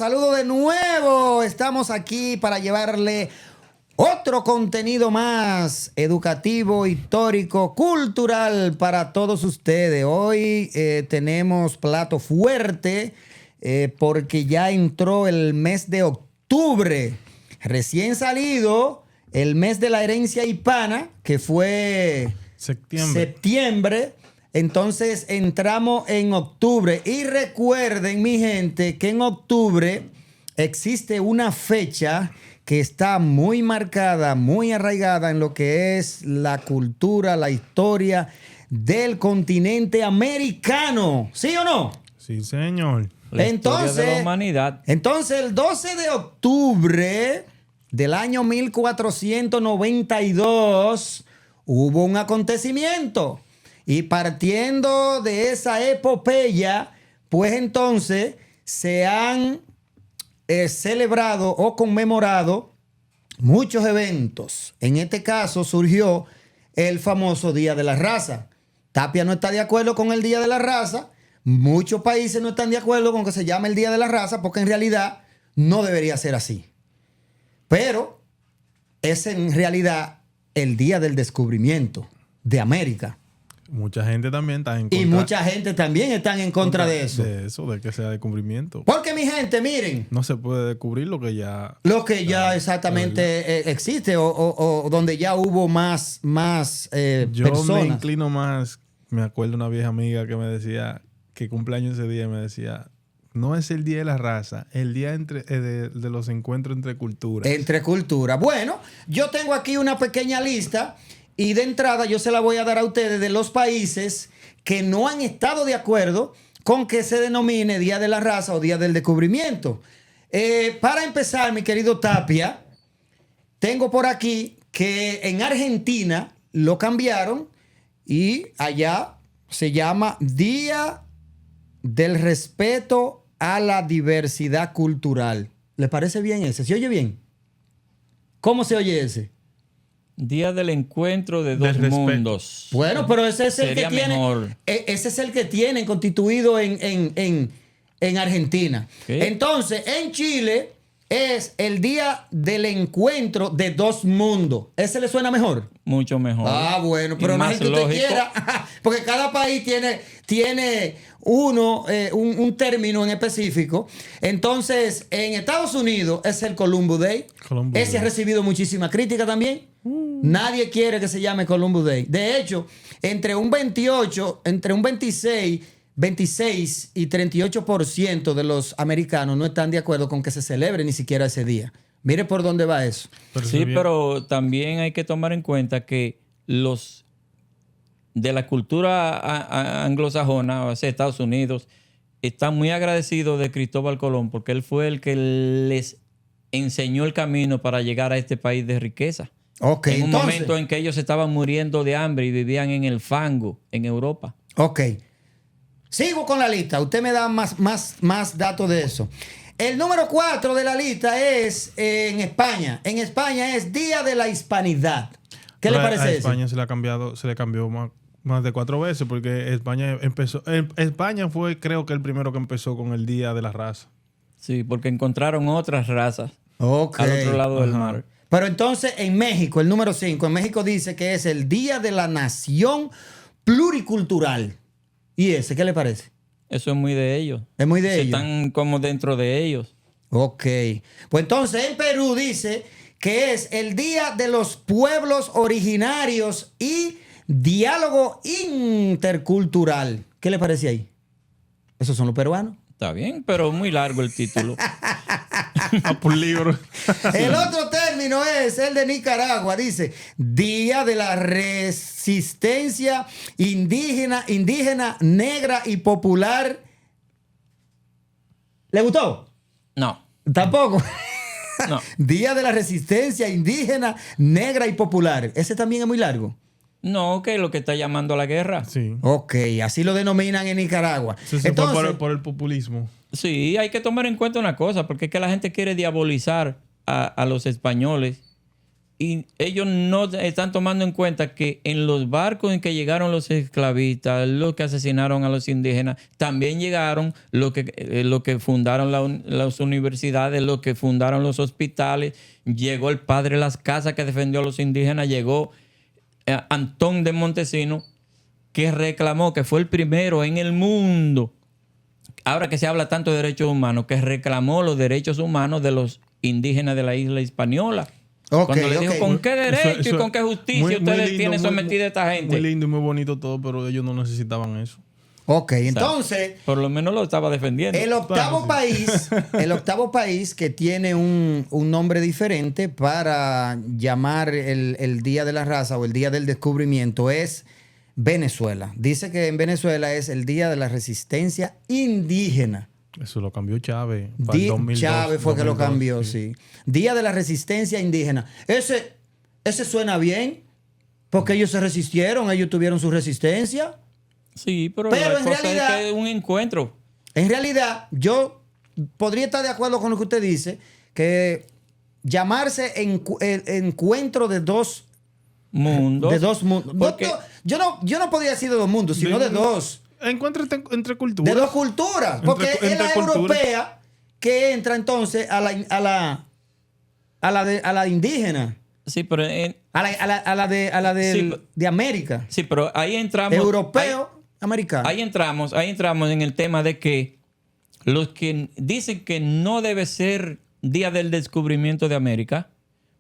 saludo de nuevo. Estamos aquí para llevarle otro contenido más educativo, histórico, cultural para todos ustedes. Hoy tenemos plato fuerte porque ya entró el mes de octubre, recién salido el mes de la herencia hispana, que fue septiembre. Entonces entramos en octubre y recuerden, mi gente, que en octubre existe una fecha que está muy marcada, muy arraigada en lo que es la cultura, la historia del continente americano. ¿Sí o no? Sí, señor. La historia de la humanidad. Entonces, el 12 de octubre del año 1492 hubo un acontecimiento. Y partiendo de esa epopeya, pues entonces se han celebrado o conmemorado muchos eventos. En este caso surgió el famoso Día de la Raza. Tapia no está de acuerdo con el Día de la Raza. Muchos países no están de acuerdo con que se llame el Día de la Raza porque en realidad no debería ser así. Pero es en realidad el Día del Descubrimiento de América. Mucha gente también está en contra. Y mucha gente también está en contra de eso. De que sea descubrimiento. Porque, mi gente, miren. No se puede descubrir lo que ya... Exactamente existe o donde ya hubo más Yo personas. me inclino más... Me acuerdo una vieja amiga que me decía que cumpleaños ese día. Me decía, no es el Día de la Raza, el día de los encuentros entre culturas. Entre culturas. Bueno, yo tengo aquí una pequeña lista... Y de entrada yo se la voy a dar a ustedes de los países que no han estado de acuerdo con que se denomine Día de la Raza o Día del Descubrimiento. Para empezar, mi querido Tapia, tengo por aquí que en Argentina lo cambiaron y allá se llama Día del Respeto a la Diversidad Cultural. ¿Le parece bien ese? ¿Se oye bien? ¿Cómo se oye ese? Día del encuentro de dos mundos. Bueno, pero ese es el que mejor. Ese es el que tienen constituido en Argentina. ¿Qué? Entonces, en Chile es el Día del Encuentro de Dos Mundos. ¿Ese le suena mejor? Mucho mejor. Ah, bueno, pero Y no más es que usted lógico. quiera. Porque cada país tiene un término en específico. Entonces, en Estados Unidos es el Columbus Day. Ese ha recibido muchísima crítica también. Nadie quiere que se llame Columbus Day. De hecho, entre un 26 y 38% de los americanos no están de acuerdo con que se celebre ni siquiera ese día. Mire por dónde va eso. Pero también hay que tomar en cuenta que los de la cultura anglosajona, o sea, Estados Unidos, están muy agradecidos de Cristóbal Colón porque él fue el que les enseñó el camino para llegar a este país de riqueza. Okay, en un momento en que ellos estaban muriendo de hambre y vivían en el fango en Europa. Ok. Sigo con la lista. Usted me da más datos de eso. El número 4 de la lista es en España. En España es Día de la Hispanidad. ¿Qué le parece eso? A España se le cambió más de 4 veces porque España empezó... España fue, creo que el primero que empezó con el Día de la Raza. Sí, porque encontraron otras razas al otro lado del mar. Pero entonces en México, el número 5, en México dice que es el Día de la Nación Pluricultural. ¿Y ese qué le parece? Eso es muy de ellos. Es muy de ellos. Están como dentro de ellos. Ok. Pues entonces en Perú dice que es el Día de los Pueblos Originarios y Diálogo Intercultural. ¿Qué le parece ahí? ¿Esos son los peruanos? Está bien, pero muy largo el título. Por libro. El otro término es el de Nicaragua. Dice Día de la Resistencia Indígena, Negra y Popular. ¿Le gustó? No. Tampoco. No. Día de la Resistencia Indígena, Negra y Popular. Ese también es muy largo. No, que es lo que está llamando a la guerra. Sí. Ok, así lo denominan en Nicaragua. Eso se fue por el populismo. Sí, hay que tomar en cuenta una cosa, porque es que la gente quiere diabolizar a los españoles y ellos no están tomando en cuenta que en los barcos en que llegaron los esclavistas, los que asesinaron a los indígenas, también llegaron los que fundaron las universidades, los que fundaron los hospitales. Llegó el padre Las Casas que defendió a los indígenas, llegó Antón de Montesinos, que reclamó, que fue el primero en el mundo, ahora que se habla tanto de derechos humanos, que reclamó los derechos humanos de los indígenas de la isla Hispaniola. Cuando le dijo, ¿con qué derecho y con qué justicia ustedes tienen sometida a esta gente? Muy lindo y muy bonito todo, pero ellos no necesitaban eso. Ok, entonces... Por lo menos lo estaba defendiendo. El octavo país que tiene un nombre diferente para llamar el Día de la Raza o el Día del Descubrimiento es Venezuela. Dice que en Venezuela es el Día de la Resistencia Indígena. Eso lo cambió Chávez. Para el 2002, Chávez fue 2002, que lo cambió, sí. Día de la Resistencia Indígena. Ese suena bien, porque ellos se resistieron, ellos tuvieron su resistencia. Sí, pero en cosa realidad, es que es un encuentro. En realidad, yo podría estar de acuerdo con lo que usted dice, que llamarse encuentro de dos mundos. De dos mundos. Porque yo no podría decir de dos mundos, sino de dos. Encuentro entre culturas. De dos culturas. Porque es la europea que entra entonces a la indígena. Sí, pero a la de América. Sí, pero ahí entramos. Europeo, americano. Ahí entramos en el tema de que los que dicen que no debe ser Día del Descubrimiento de América,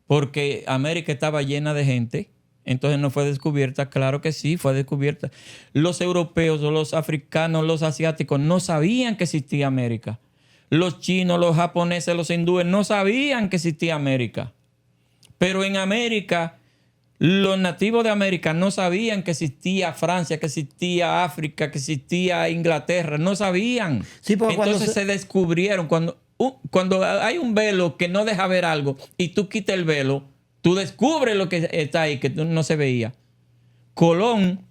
porque América estaba llena de gente, entonces no fue descubierta. Claro que sí, fue descubierta. Los europeos, los africanos, los asiáticos no sabían que existía América. Los chinos, los japoneses, los hindúes no sabían que existía América. Pero en América, los nativos de América no sabían que existía Francia, que existía África, que existía Inglaterra. No sabían. Sí, porque entonces se descubrieron. Cuando hay un velo que no deja ver algo y tú quitas el velo, tú descubres lo que está ahí, que no se veía. Colón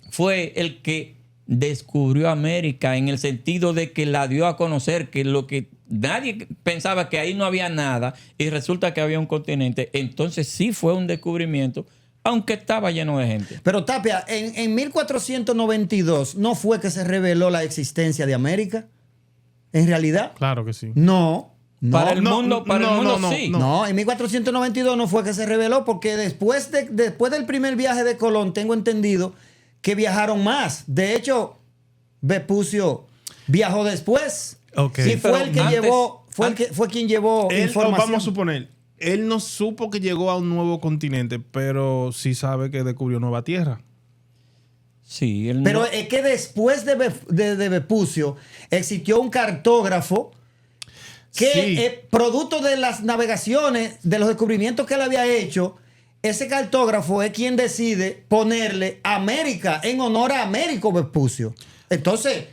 fue el que descubrió América en el sentido de que la dio a conocer, que lo que nadie pensaba, que ahí no había nada y resulta que había un continente. Entonces sí fue un descubrimiento, aunque estaba lleno de gente. Pero Tapia, en 1492 no fue que se reveló la existencia de América. ¿En realidad? Claro que sí. No. Para el mundo sí. No, en 1492 no fue que se reveló, porque después del primer viaje de Colón, tengo entendido que viajaron más. De hecho, Vespucio viajó después. Okay. Y fue el que llevó, fue quien llevó información. Vamos a suponer, él no supo que llegó a un nuevo continente, pero sí sabe que descubrió nueva tierra. Sí, pero es que después de Vespucio existió un cartógrafo que, producto de las navegaciones, de los descubrimientos que él había hecho, ese cartógrafo es quien decide ponerle América en honor a Américo Vespucio. Entonces...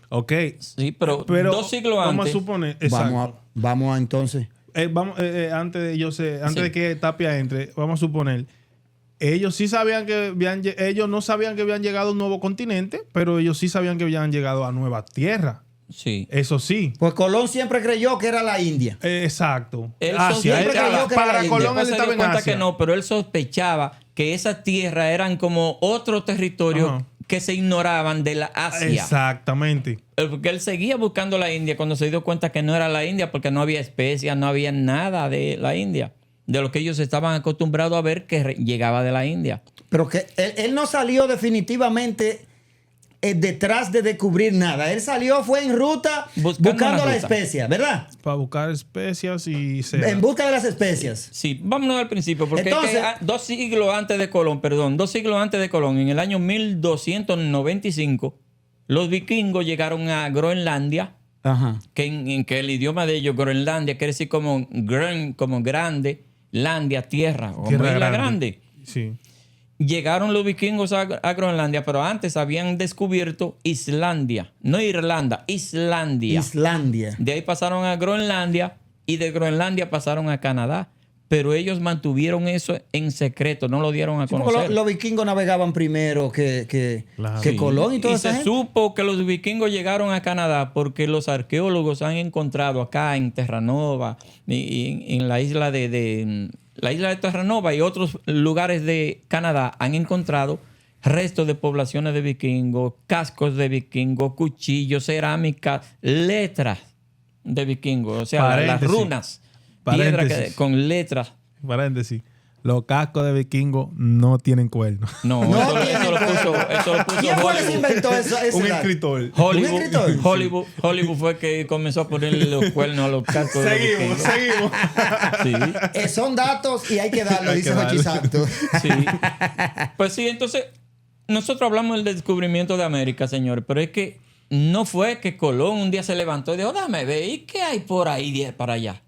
Ok. Sí, pero 2 siglos antes... Vamos a suponer... Exacto. Vamos a entonces... antes de que Tapia entre, vamos a suponer... Ellos sí sabían que ellos no sabían que habían llegado a un nuevo continente, pero ellos sí sabían que habían llegado a nueva tierra. Sí. Eso sí. Pues Colón siempre creyó que era la India. Exacto. Para Colón él estaba en Asia. Que no, pero él sospechaba que esas tierras eran como otro territorio que se ignoraban de la Asia. Exactamente. Porque él seguía buscando la India cuando se dio cuenta que no era la India, porque no había especias, no había nada de la India, de lo que ellos estaban acostumbrados a ver que llegaba de la India. Pero que él no salió definitivamente detrás de descubrir nada. Él salió, fue en ruta buscando la especia, ¿verdad? Para buscar especias y seda. En busca de las especias. Sí, vámonos al principio, porque entonces, 2 siglos antes de Colón, en el año 1295, los vikingos llegaron a Groenlandia. Ajá. Que el idioma de ellos, Groenlandia, quiere decir como grande, landia, tierra, o isla grande. Sí. Llegaron los vikingos a Groenlandia, pero antes habían descubierto Islandia, no Irlanda, Islandia. De ahí pasaron a Groenlandia y de Groenlandia pasaron a Canadá. Pero ellos mantuvieron eso en secreto, no lo dieron a conocer. Los vikingos navegaban primero que Colón y toda esa gente. Se supo que los vikingos llegaron a Canadá porque los arqueólogos han encontrado acá en Terranova y en la isla de la isla de Terranova y otros lugares de Canadá han encontrado restos de poblaciones de vikingos, cascos de vikingos, cuchillos, cerámica, letras de vikingos, o sea, las runas, piedras con letras. Paréntesis. Los cascos de vikingos no tienen cuernos. No, eso lo puso ¿Quién fue que se Hollywood. inventó eso? Un escritor. Hollywood fue que comenzó a ponerle los cuernos a los cascos de vikingos. Seguimos. Sí. Son datos y hay que darlo, dice Jochi Santos. Sí. Pues sí, entonces, nosotros hablamos del descubrimiento de América, señores, pero es que no fue que Colón un día se levantó y dijo, dame ver, ¿y qué hay por ahí para allá?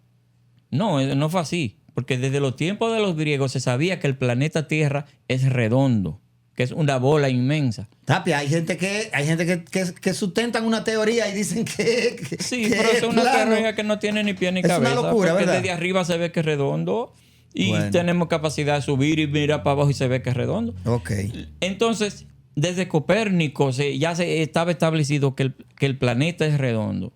No fue así. Porque desde los tiempos de los griegos se sabía que el planeta Tierra es redondo, que es una bola inmensa. Tapia, hay gente que sustentan una teoría y dicen que Sí, que pero es una plano. teoría que no tiene ni pie ni Es una cabeza. locura, porque ¿verdad? desde arriba se ve que es redondo y Bueno. tenemos capacidad de subir y mirar para abajo y se ve que es redondo. Ok. Entonces, desde Copérnico ya se estaba establecido que el planeta es redondo.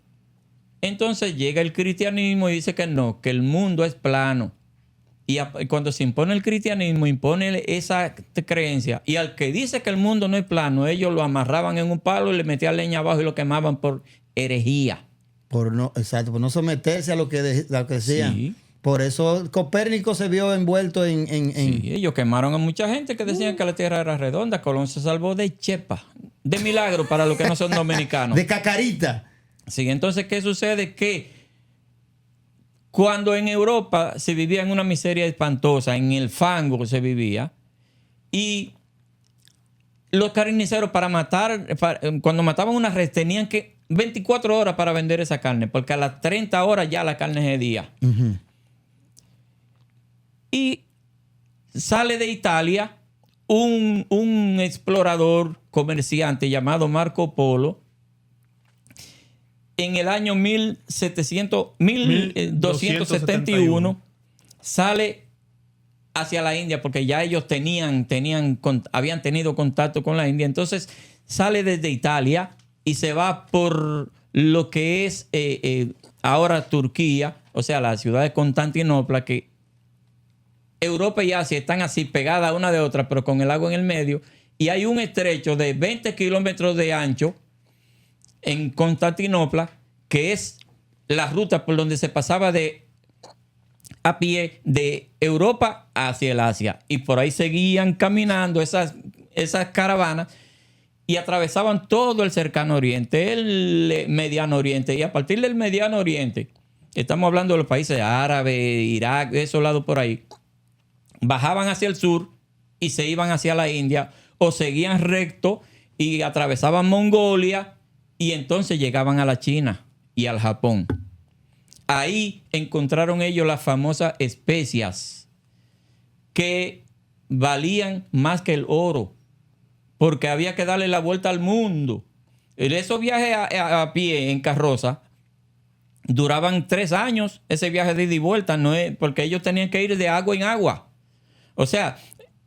Entonces llega el cristianismo y dice que no, que el mundo es plano. Y cuando se impone el cristianismo, impone esa creencia. Y al que dice que el mundo no es plano, ellos lo amarraban en un palo y le metían leña abajo y lo quemaban por herejía. Por no someterse a lo que decían. Sí. Por eso Copérnico se vio envuelto en Sí, ellos quemaron a mucha gente que decían que la Tierra era redonda. Colón se salvó de chepa, de milagro para los que no son dominicanos. de cacarita. Sí, entonces, ¿qué sucede? Que cuando en Europa se vivía en una miseria espantosa, en el fango se vivía, y los carniceros cuando mataban una res, tenían que 24 horas para vender esa carne, porque a las 30 horas ya la carne es día. Uh-huh. Y sale de Italia un explorador comerciante llamado Marco Polo, en el año 1271 sale hacia la India, porque ya ellos habían tenido contacto con la India. Entonces sale desde Italia y se va por lo que es ahora Turquía, o sea, la ciudad de Constantinopla, que Europa y Asia están así pegadas una de otra, pero con el agua en el medio. Y hay un estrecho de 20 kilómetros de ancho en Constantinopla, que es la ruta por donde se pasaba a pie de Europa hacia el Asia. Y por ahí seguían caminando esas caravanas y atravesaban todo el cercano oriente, el mediano oriente. Y a partir del mediano oriente, estamos hablando de los países árabes, Irak, de esos lados por ahí, bajaban hacia el sur y se iban hacia la India, o seguían recto y atravesaban Mongolia, y entonces llegaban a la China y al Japón. Ahí encontraron ellos las famosas especias que valían más que el oro, porque había que darle la vuelta al mundo. Esos viajes a pie en carroza duraban 3 años, ese viaje de ida y vuelta, porque ellos tenían que ir de agua en agua. O sea,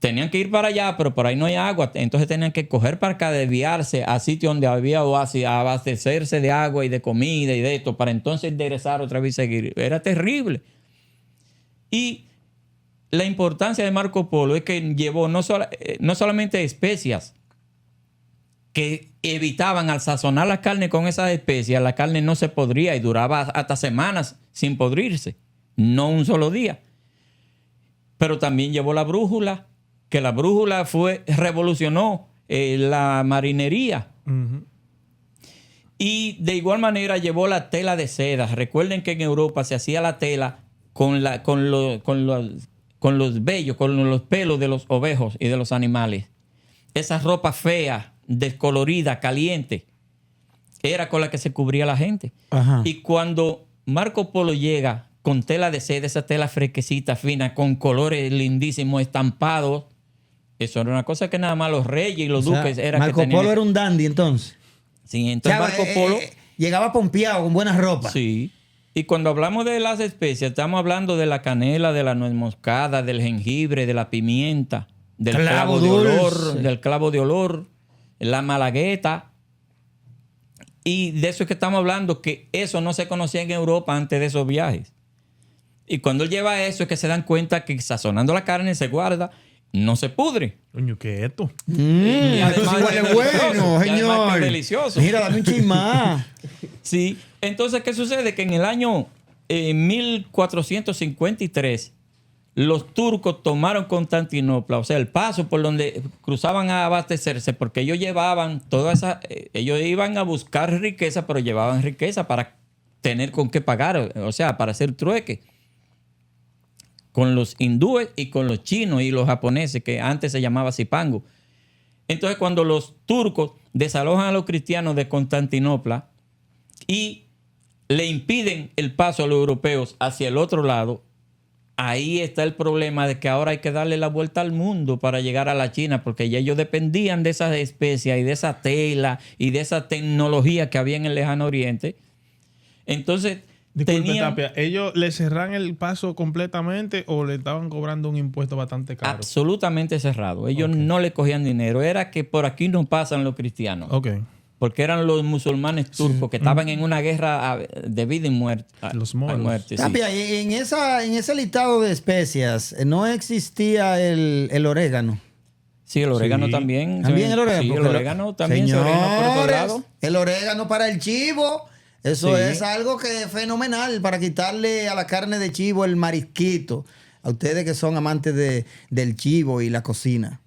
tenían que ir para allá, pero por ahí no hay agua. Entonces tenían que coger para acá, desviarse a sitios donde había oasis, abastecerse de agua y de comida y de esto, para entonces enderezar otra vez y seguir. Era terrible. Y la importancia de Marco Polo es que llevó no solamente especias que evitaban, al sazonar la carne con esas especias, la carne no se podría y duraba hasta semanas sin podrirse, no un solo día. Pero también llevó la brújula, que la brújula revolucionó la marinería. Uh-huh. Y de igual manera llevó la tela de seda. Recuerden que en Europa se hacía la tela con los vellos, con los pelos de los ovejos y de los animales. Esa ropa fea, descolorida, caliente, era con la que se cubría la gente. Ajá. Y cuando Marco Polo llega con tela de seda, esa tela fresquecita, fina, con colores lindísimos, estampados, eso era una cosa que nada más los reyes y los duques era Marco que tenían. Polo era un dandy entonces. Sí, entonces Marco Polo llegaba pompeado con buena ropa. Sí. Y cuando hablamos de las especias, estamos hablando de la canela, de la nuez moscada, del jengibre, de la pimienta, del clavo de olor, la malagueta. Y de eso es que estamos hablando, que eso no se conocía en Europa antes de esos viajes. Y cuando él lleva eso es que se dan cuenta que sazonando la carne se guarda, no se pudre. Coño, ¿qué es esto? Y Esto sí además huele es bueno, delicioso, y además que señor. es delicioso. Mira, dame un chismá. Sí. Entonces, ¿qué sucede? Que en el año 1453 los turcos tomaron Constantinopla, o sea, el paso por donde cruzaban a abastecerse, porque ellos llevaban toda esa, ellos iban a buscar riqueza, pero llevaban riqueza para tener con qué pagar, o sea, para hacer trueque con los hindúes y con los chinos y los japoneses, que antes se llamaba Zipango. Entonces, cuando los turcos desalojan a los cristianos de Constantinopla y le impiden el paso a los europeos hacia el otro lado, ahí está el problema de que ahora hay que darle la vuelta al mundo para llegar a la China, porque ya ellos dependían de esas especias y de esa tela y de esa tecnología que había en el lejano oriente. Entonces, Disculpe, Tapia, ¿ellos le cerran el paso completamente o le estaban cobrando un impuesto bastante caro? absolutamente cerrado. Ellos no le cogían dinero. Era que por aquí no pasan los cristianos. Ok. Porque eran los musulmanes turcos que estaban en una guerra de vida y muerte. Los moros. Muerte, sí. Tapia, y en ese listado de especias no existía el orégano. Sí, el orégano Sí. también. También el orégano. Sí, el porque orégano también se orina por otro Señores, lado. el orégano para el chivo. Eso Sí. es algo que es fenomenal para quitarle a la carne de chivo el marisquito. A ustedes que son amantes del chivo y la cocina.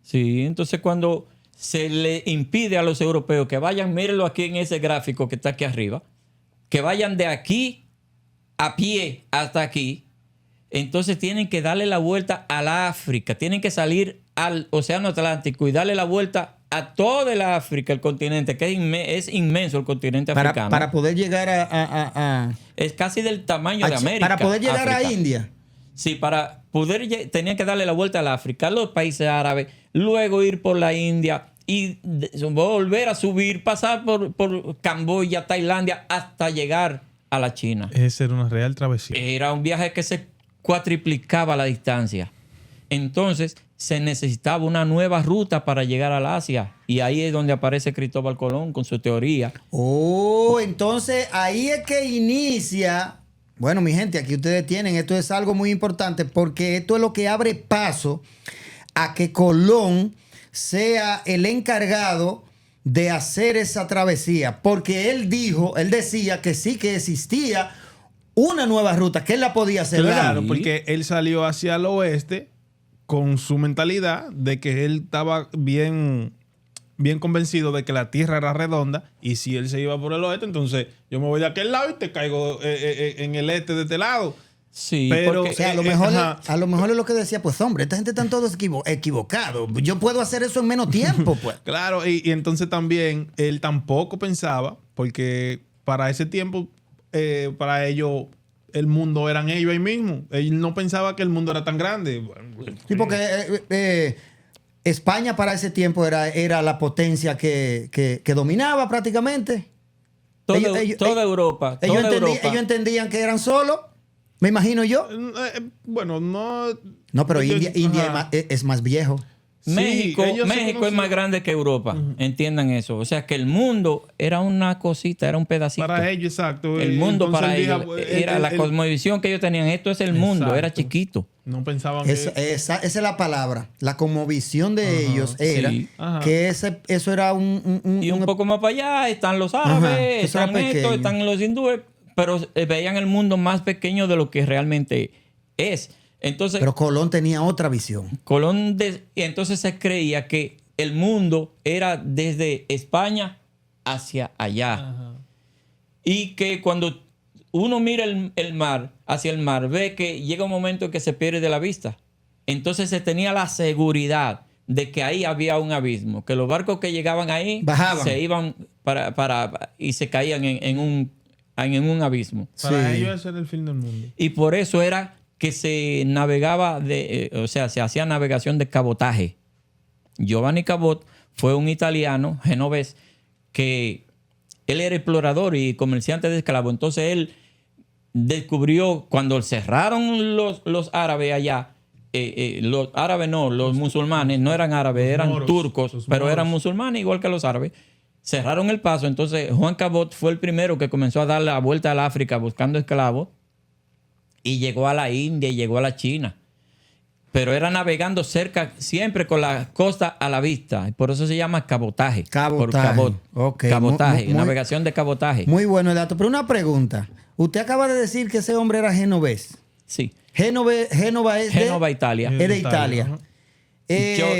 Sí, entonces cuando se le impide a los europeos que vayan, mírenlo aquí en ese gráfico que está aquí arriba, que vayan de aquí a pie hasta aquí, entonces tienen que darle la vuelta a la África, tienen que salir al Océano Atlántico y darle la vuelta a toda el África, el continente, que es inmenso el continente africano. Para poder llegar a Es casi del tamaño de América. para poder llegar África. a India. Sí, para poder tenían que darle la vuelta al África, a los países árabes, luego ir por la India y volver a subir, pasar por Camboya, Tailandia, hasta llegar a la China. Esa era una real travesía. Era un viaje que se cuatriplicaba la distancia. Entonces, se necesitaba una nueva ruta para llegar al Asia. Y ahí es donde aparece Cristóbal Colón con su teoría. Oh, entonces ahí es que inicia. Bueno, mi gente, aquí ustedes tienen, esto es algo muy importante porque esto es lo que abre paso a que Colón sea el encargado de hacer esa travesía. Porque él decía que sí que existía una nueva ruta, que él la podía hacer. Claro, Sí. porque él salió hacia el oeste con su mentalidad de que él estaba bien convencido de que la Tierra era redonda y si él se iba por el oeste, entonces yo me voy de aquel lado y te caigo en el este de este lado. Sí, Pero, porque O sea, a lo mejor, ajá. a lo mejor es lo que decía, pues hombre, esta gente están todos equivocados. Yo puedo hacer eso en menos tiempo, pues. Claro, y entonces también él tampoco pensaba, porque para ese tiempo, para ellos, el mundo eran ellos ahí mismo. Él no pensaba que el mundo era tan grande. Sí, porque España para ese tiempo era la potencia que dominaba prácticamente. toda ellos- Europa, Ellos, toda Europa. ellos entendían que eran solos, me imagino yo. Bueno, no... No, pero ellos- India ajá. es más viejo. Sí, México, ellos se México es conocían- más grande que Europa. Entiendan eso. O sea que el mundo era una cosita, era un pedacito. Para ellos, exacto. El mundo Entonces para él ellos dijo, era la cosmovisión que ellos tenían. Esto es el mundo, era Exacto. chiquito. No pensaban Esa es la palabra. La cosmovisión de ellos era sí. Ajá. que eso era Y un poco más para allá están los árabes, Ajá, eso era están estos, pequeño. están los hindúes, pero veían el mundo más pequeño de lo que realmente es. Entonces, Pero Colón tenía otra visión. y entonces se creía que el mundo era desde España hacia allá. Y que cuando uno mira el mar, hacia el mar, ve que llega un momento en que se pierde de la vista. Entonces se tenía la seguridad de que ahí había un abismo, que los barcos que llegaban ahí Bajaban. se iban y se caían en un abismo. Para Sí. ellos ese era el fin del mundo. Y por eso era que se navegaba, o sea, se hacía navegación de cabotaje. Giovanni Cabot fue un italiano, genovés, que él era explorador y comerciante de esclavos. Entonces él descubrió, cuando cerraron los árabes allá, los árabes no, los musulmanes, no eran árabes, eran moros, turcos, los pero moros. eran musulmanes igual que los árabes. Cerraron el paso, entonces Juan Cabot fue el primero que comenzó a dar la vuelta al África buscando esclavos. y llegó a la India y llegó a la China. Pero era navegando cerca, siempre con la costa a la vista. Y por eso se llama cabotaje. Cabotaje. Ok. Cabotaje, Muy- navegación de cabotaje. Muy bueno el dato. Pero una pregunta. Usted acaba de decir que ese hombre era genovés. Sí. Génova es de... Génova, Italia. Es de Italia. Ajá.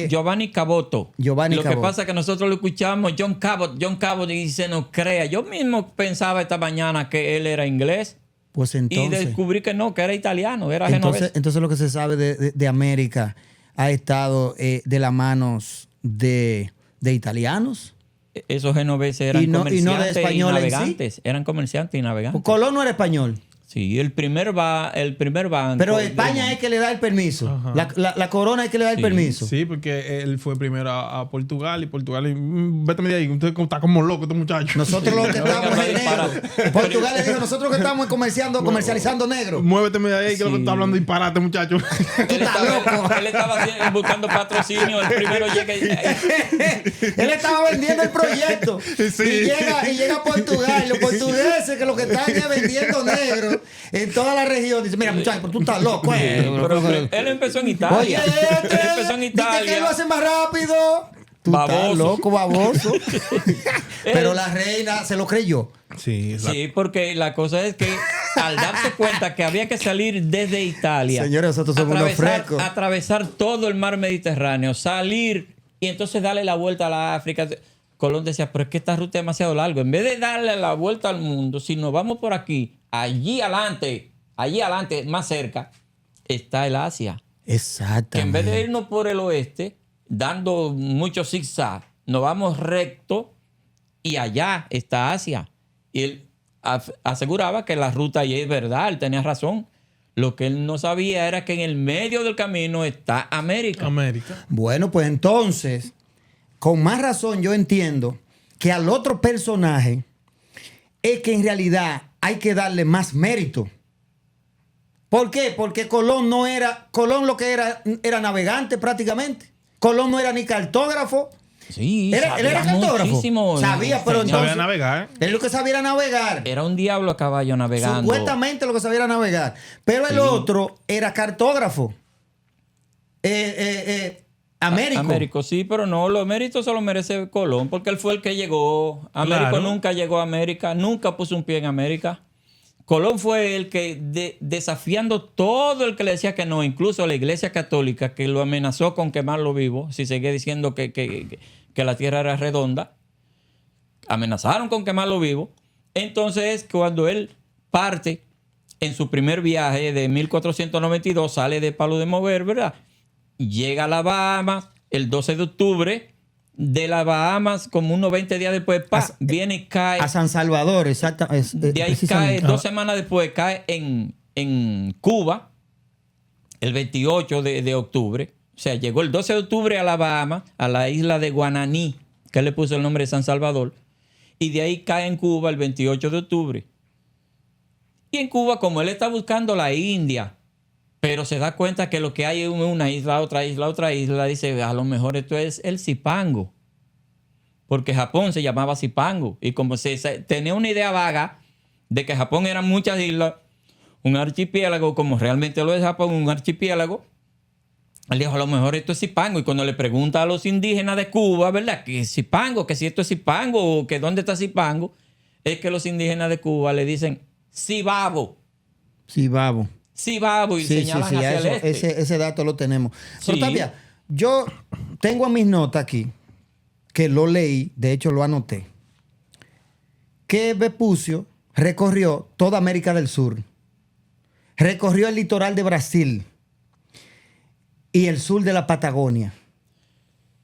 Giovanni Caboto. Giovanni Lo Cabot. que pasa es que nosotros lo escuchamos, John Cabot, y se nos crea. Yo mismo pensaba esta mañana que él era inglés. Pues Y entonces... descubrí que no, que era italiano, era genovés. Entonces lo que se sabe de América ha estado de las manos de italianos. Esos genoveses eran Y no de comerciantes y españoles en sí. navegantes. Eran comerciantes y navegantes. Colón no era español. Sí, el primer banco. Pero España es que le da el permiso. Ajá. La corona es que le da el Sí, permiso. Sí, porque él fue primero a Portugal y Portugal, vete de ahí, usted está como loco, este muchacho. Nosotros los que No venga estamos a en disparar. negro. Portugal le dijo, nosotros que estamos comercializando negro. Muévete de ahí, que lo que Sí. está hablando disparate, muchacho. Él estaba buscando patrocinio. El primero llega Él estaba vendiendo el proyecto. Sí. Y llega a Portugal. Y los portugueses que lo que están es vendiendo negro en toda la región. Dice, mira muchachos, pero tú estás loco. Pero él empezó en Italia. Oye, Él empezó en dice que Italia. lo hace más rápido. Tú estás Baboso. loco, baboso. Pero la reina se lo creyó. Sí, Sí, porque la cosa es que al darse cuenta que había que salir desde Italia, Señores, nosotros somos unos frescos. atravesar todo el mar Mediterráneo, salir y entonces darle la vuelta a la África. Colón decía, pero es que esta ruta es demasiado larga. En vez de darle la vuelta al mundo, si nos vamos por aquí, allí adelante, más cerca, está el Asia. Exactamente. Que en vez de irnos por el oeste, dando mucho zigzag, nos vamos recto y allá está Asia. Y él aseguraba que la ruta allí es verdad, él tenía razón. Lo que él no sabía era que en el medio del camino está América. América. Bueno, pues entonces, con más razón yo entiendo que al otro personaje es que en realidad hay que darle más mérito. ¿Por qué? Porque Colón lo que era navegante prácticamente. Colón no era ni cartógrafo. Sí, Él era sabía cartógrafo. muchísimo. Sabía, pero Señor. entonces... Sabía navegar. Él lo que sabía era navegar. Era un diablo a caballo navegando. Supuestamente lo que sabía era navegar. Pero el Sí. otro era cartógrafo. Américo. Américo, sí, pero no, los méritos se los merece Colón, porque él fue el que llegó. Américo Claro. nunca llegó a América, nunca puso un pie en América. Colón fue el que, desafiando todo el que le decía que no, incluso la Iglesia Católica, que lo amenazó con quemarlo vivo, si seguía diciendo que la tierra era redonda, amenazaron con quemarlo vivo. Entonces, cuando él parte en su primer viaje de 1492, sale de Palo de Mover, ¿verdad? Llega a las Bahamas el 12 de octubre. De las Bahamas, como unos 20 días después, viene y cae. A San Salvador, exactamente. De ahí cae, 2 semanas después, cae en Cuba, el 28 de octubre. O sea, llegó el 12 de octubre a la Bahamas, a la isla de Guananí, que le puso el nombre de San Salvador. Y de ahí cae en Cuba el 28 de octubre. Y en Cuba, como él está buscando la India, pero se da cuenta que lo que hay es una isla, otra isla, dice, a lo mejor esto es el Zipango. Porque Japón se llamaba Zipango. Y como se tenía una idea vaga de que Japón eran muchas islas, un archipiélago, como realmente lo es Japón, un archipiélago, él dijo, a lo mejor esto es Zipango. Y cuando le pregunta a los indígenas de Cuba, ¿verdad? ¿Qué es Zipango? Que si esto es Zipango o que dónde está Zipango, es que los indígenas de Cuba le dicen Cibabo. Cibabo. Cibabo y señalan hacia el este. Ese dato lo tenemos. Pero Sí. Tapia, yo tengo en mis notas aquí, que lo leí, de hecho lo anoté, que Vespucio recorrió toda América del Sur, recorrió el litoral de Brasil y el sur de la Patagonia.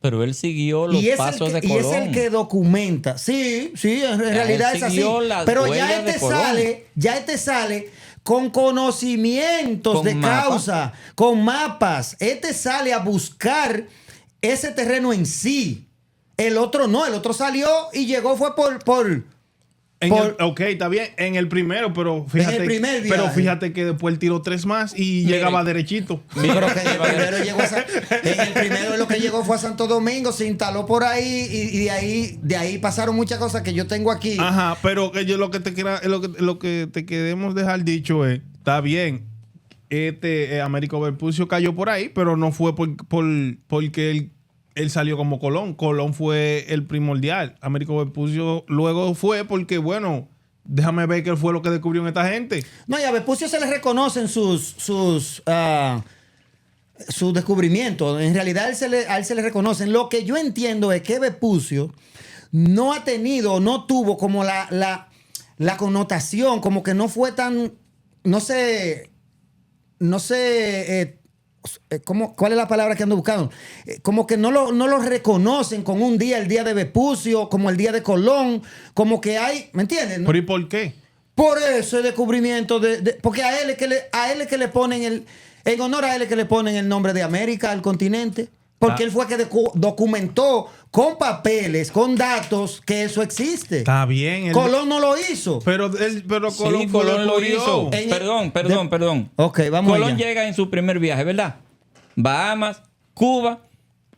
Pero él siguió los pasos de Colón. Y es el que documenta. Sí, en realidad él es así. siguió las Pero huellas de Colón. ya este sale con conocimientos Con de mapa. causa, con mapas. Este sale a buscar ese terreno en sí. El otro no, el otro salió y llegó fue por Ok, está bien, en el primero, pero fíjate, En el primer viaje. pero fíjate que después él tiró 3 más y Mire. llegaba derechito. Pero que en el primero lo que llegó fue a Santo Domingo, se instaló por ahí y de ahí pasaron muchas cosas que yo tengo aquí. Ajá, pero que yo lo que te queremos dejar dicho es, está bien, Américo Vespucio cayó por ahí, pero no fue porque él salió como Colón. Colón fue el primordial. Américo Vespucio luego fue porque, bueno, déjame ver qué fue lo que descubrió en esta gente. No, y a Vespucio se le reconocen sus descubrimientos. En realidad a él se le reconocen. Lo que yo entiendo es que Vespucio no ha tenido, no tuvo como la connotación, como que no fue tan, no sé, ¿cuál es la palabra que ando buscando? Como que no lo reconocen con un día, el día de Vespucio, como el día de Colón, como que hay, ¿me entiendes? ¿Pero y por qué? Por ese descubrimiento porque a él es que le ponen en honor a él es que le ponen el nombre de América al continente. Porque él fue que documentó con papeles, con datos, que eso existe. Está bien. Colón no lo hizo. Pero Colón, sí, Colón lo hizo. Perdón. Ok, vamos Colón allá. llega en su primer viaje, ¿verdad? Bahamas, Cuba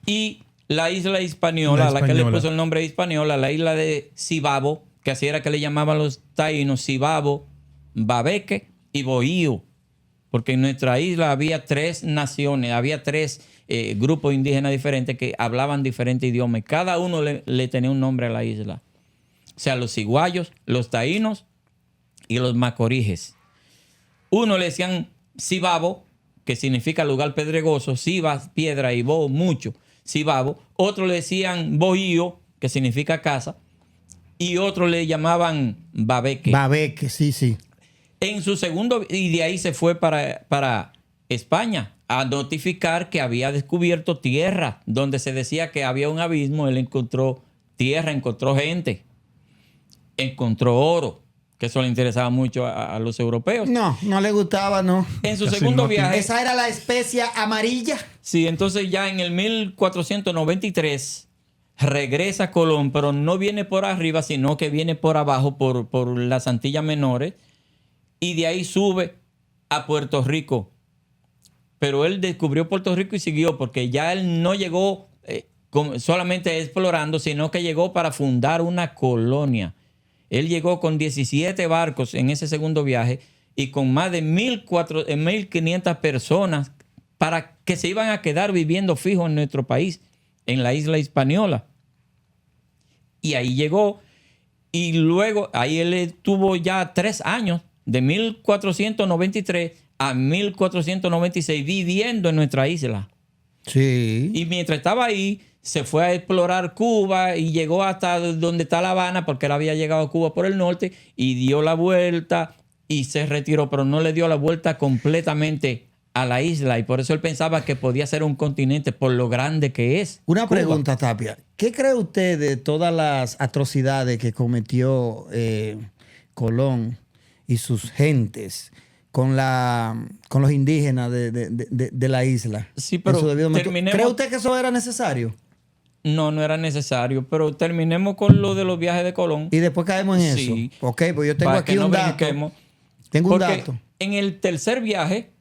y la isla Hispaniola, a la que le puso el nombre de Hispaniola, la isla de Cibabo, que así era que le llamaban los taínos, Cibabo, Babeque y Bohío. Porque en nuestra isla había 3 naciones, había 3 grupos indígenas diferentes que hablaban diferentes idiomas. Cada uno le tenía un nombre a la isla. O sea, los ciguayos, los taínos y los macoriges. Uno le decían Cibabo, que significa lugar pedregoso, Cibas, piedra, y Bo, mucho, Cibabo. Otro le decían Bohío, que significa casa. Y otro le llamaban Babeque. Babeque, sí. En su segundo, y de ahí se fue para España a notificar que había descubierto tierra, donde se decía que había un abismo. Él encontró tierra, encontró gente, encontró oro, que eso le interesaba mucho a los europeos. No le gustaba, no. En su segundo viaje. Esa era la especia amarilla. Sí, entonces ya en el 1493 regresa Colón, pero no viene por arriba, sino que viene por abajo, por las Antillas Menores. Y de ahí sube a Puerto Rico. Pero él descubrió Puerto Rico y siguió, porque ya él no llegó solamente explorando, sino que llegó para fundar una colonia. Él llegó con 17 barcos en ese segundo viaje y con más de 1,500 personas para que se iban a quedar viviendo fijos en nuestro país, en la isla Hispaniola. Y ahí llegó, y luego ahí él estuvo ya 3 años, de 1493 a 1496, viviendo en nuestra isla. Sí. Y mientras estaba ahí, se fue a explorar Cuba y llegó hasta donde está La Habana, porque él había llegado a Cuba por el norte, y dio la vuelta y se retiró, pero no le dio la vuelta completamente a la isla, y por eso él pensaba que podía ser un continente por lo grande que es. Una Cuba. pregunta, Tapia. ¿Qué cree usted de todas las atrocidades que cometió Colón y sus gentes con los indígenas de la isla? Sí, pero terminemos. ¿Cree usted que eso era necesario? No era necesario, pero terminemos con lo de los viajes de Colón. Y después caemos en Sí. eso. Ok, pues yo tengo Para aquí que no un dato. brinquemos. Tengo un Porque dato. en el tercer viaje,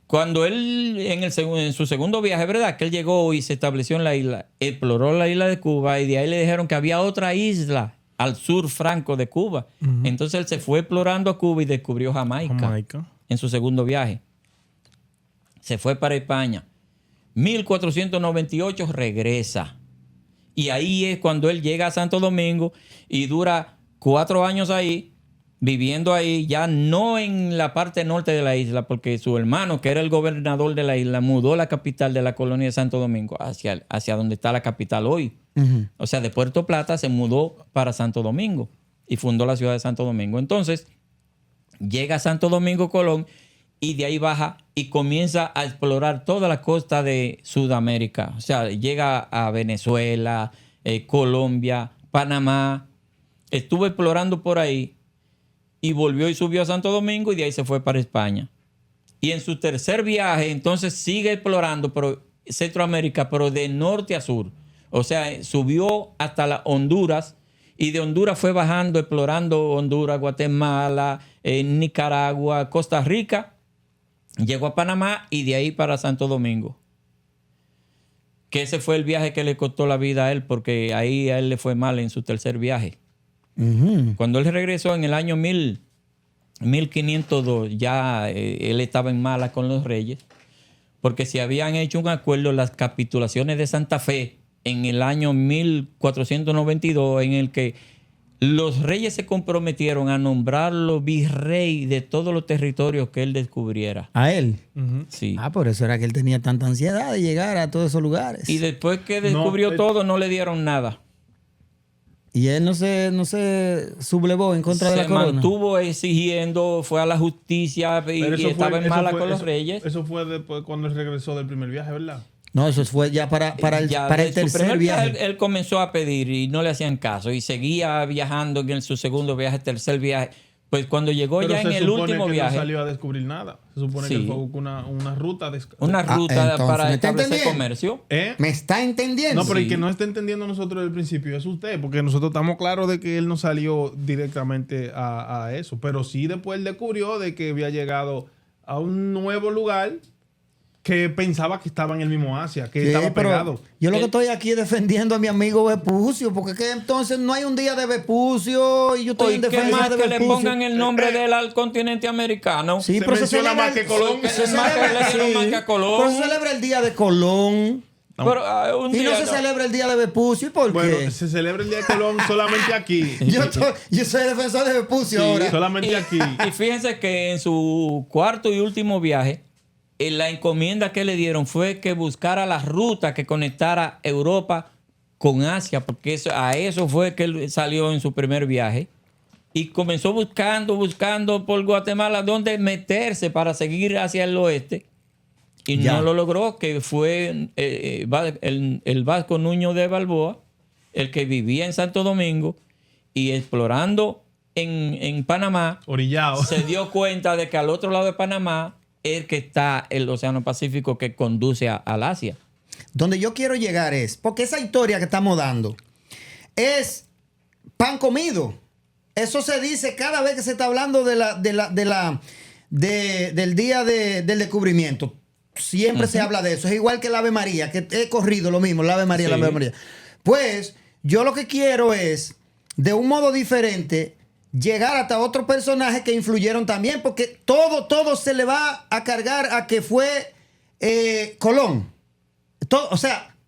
cuando él en su segundo viaje, ¿verdad? Que él llegó y se estableció en la isla, exploró la isla de Cuba, y de ahí le dijeron que había otra isla al sur franco de Cuba. Entonces él se fue explorando a Cuba y descubrió Jamaica. En su segundo viaje. Se fue para España. 1498 regresa. Y ahí es cuando él llega a Santo Domingo y dura 4 años ahí, viviendo ahí, ya no en la parte norte de la isla, porque su hermano, que era el gobernador de la isla, mudó la capital de la colonia de Santo Domingo hacia donde está la capital hoy. O sea, de Puerto Plata se mudó para Santo Domingo y fundó la ciudad de Santo Domingo. Entonces, llega a Santo Domingo Colón y de ahí baja y comienza a explorar toda la costa de Sudamérica. O sea, llega a Venezuela, Colombia, Panamá. Estuvo explorando por ahí y volvió y subió a Santo Domingo y de ahí se fue para España. Y en su tercer viaje, entonces sigue explorando Centroamérica, pero de norte a sur. O sea, subió hasta la Honduras y de Honduras fue bajando, explorando Honduras, Guatemala, Nicaragua, Costa Rica. Llegó a Panamá y de ahí para Santo Domingo. Que ese fue el viaje que le costó la vida a él, porque ahí a él le fue mal en su tercer viaje. Cuando él regresó en el año 1502, ya él estaba en mala con los reyes, porque se habían hecho un acuerdo, las capitulaciones de Santa Fe, en el año 1492, en el que los reyes se comprometieron a nombrarlo virrey de todos los territorios que él descubriera. ¿A él? Sí. Ah, por eso era que él tenía tanta ansiedad de llegar a todos esos lugares. Y después que descubrió todo, no le dieron nada. Y él no se sublevó en contra de la corona. Se mantuvo exigiendo, fue a la justicia y estaba en mala con los reyes. Eso fue después cuando él regresó del primer viaje, ¿verdad? No, eso fue ya para el tercer viaje. Él comenzó a pedir y no le hacían caso. Y seguía viajando en su segundo viaje, tercer viaje. Pues cuando llegó Pero ya en el último que viaje. No salió a descubrir nada. Se supone que él fue una ruta. Una ruta entonces, para ¿me está establecer entendiendo? comercio. ¿Me está entendiendo? No, pero Sí. el que no está entendiendo nosotros desde el principio es usted, porque nosotros estamos claros de que él no salió directamente a eso. Pero sí después él descubrió de que había llegado a un nuevo lugar que pensaba que estaba en el mismo Asia, que Sí, estaba pero pegado. yo lo que estoy aquí es defendiendo a mi amigo Vespucio, porque que entonces no hay un día de Vespucio y yo estoy en ¿Qué defensa más de que le Vespucio. pongan el nombre de él al continente americano? Sí, Se pero se menciona celebra más que Colón. se Es más que celebra- le dieron sí, más que a Colón. pero se celebra el día de Colón. Pero, un Y no día se celebra el día de Vespucio. ¿Y por Bueno, qué? se celebra el Día de Colón solamente aquí. Yo soy defensor de Vespucio ahora. Solamente aquí. Y fíjense que en su cuarto y último viaje, la encomienda que le dieron fue que buscara la ruta que conectara Europa con Asia, porque a eso fue que él salió en su primer viaje. Y comenzó buscando por Guatemala dónde meterse para seguir hacia el oeste. Y Ya. no lo logró, que fue el Vasco Núñez de Balboa, el que vivía en Santo Domingo, y explorando en Panamá, Orillado. se dio cuenta de que al otro lado de Panamá es que está el Océano Pacífico que conduce al Asia. Donde yo quiero llegar es, porque esa historia que estamos dando es pan comido. Eso se dice cada vez que se está hablando del día del descubrimiento. Siempre se habla de eso. Es igual que el Ave María, que he corrido lo mismo, el Ave María, Sí. la Ave María. Pues yo lo que quiero es, de un modo diferente, llegar hasta otros personajes que influyeron también, porque todo se le va a cargar a que fue Colón.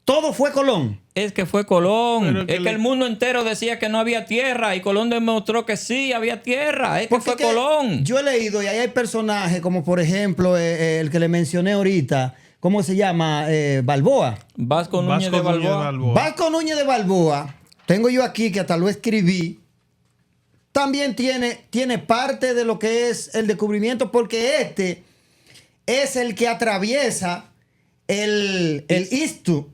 Todo fue Colón. Es que fue Colón. Pero Es que el mundo entero decía que no había tierra y Colón demostró que sí había tierra. Es que Porque fue es que Colón. yo he leído y ahí hay personajes como por ejemplo el que le mencioné ahorita, ¿cómo se llama? Balboa. Vasco Núñez de Balboa. Vasco Núñez de Balboa, tengo yo aquí que hasta lo escribí, también tiene parte de lo que es el descubrimiento, porque este es el que atraviesa el istmo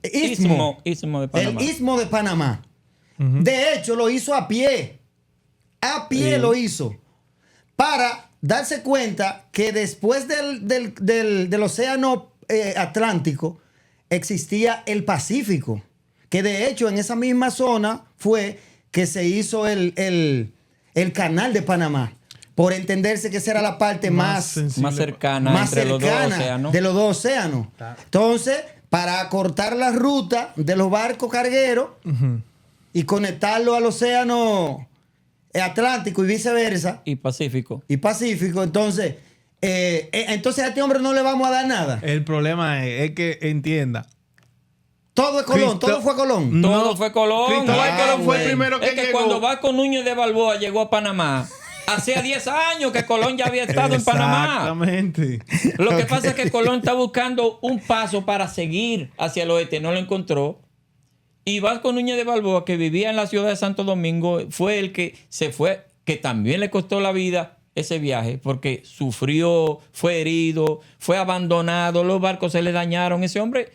Istmo de Panamá. el istmo de Panamá. De hecho, lo hizo a pie. A pie lo hizo. Para darse cuenta que después del océano Atlántico existía el Pacífico. Que de hecho en esa misma zona fue que se hizo el canal de Panamá. Por entenderse que esa era la parte más cercana entre los dos océanos. de los dos océanos. Entonces, para acortar la ruta de los barcos cargueros y conectarlo al océano Atlántico y viceversa, Y Pacífico. y Pacífico, entonces a este hombre no le vamos a dar nada. El problema es que entienda. Todo es Colón, Cristo- todo fue Colón. No, Todo fue Colón. Cristóbal Ah, Colón fue el bueno. primero que Es que llegó. cuando Vasco Núñez de Balboa llegó a Panamá, hacía 10 años que Colón ya había estado en Panamá. Exactamente. Lo que pasa es que Colón está buscando un paso para seguir hacia el oeste, no lo encontró. Y Vasco Núñez de Balboa, que vivía en la ciudad de Santo Domingo, fue el que se fue, que también le costó la vida ese viaje, porque sufrió, fue herido, fue abandonado, los barcos se le dañaron. Ese hombre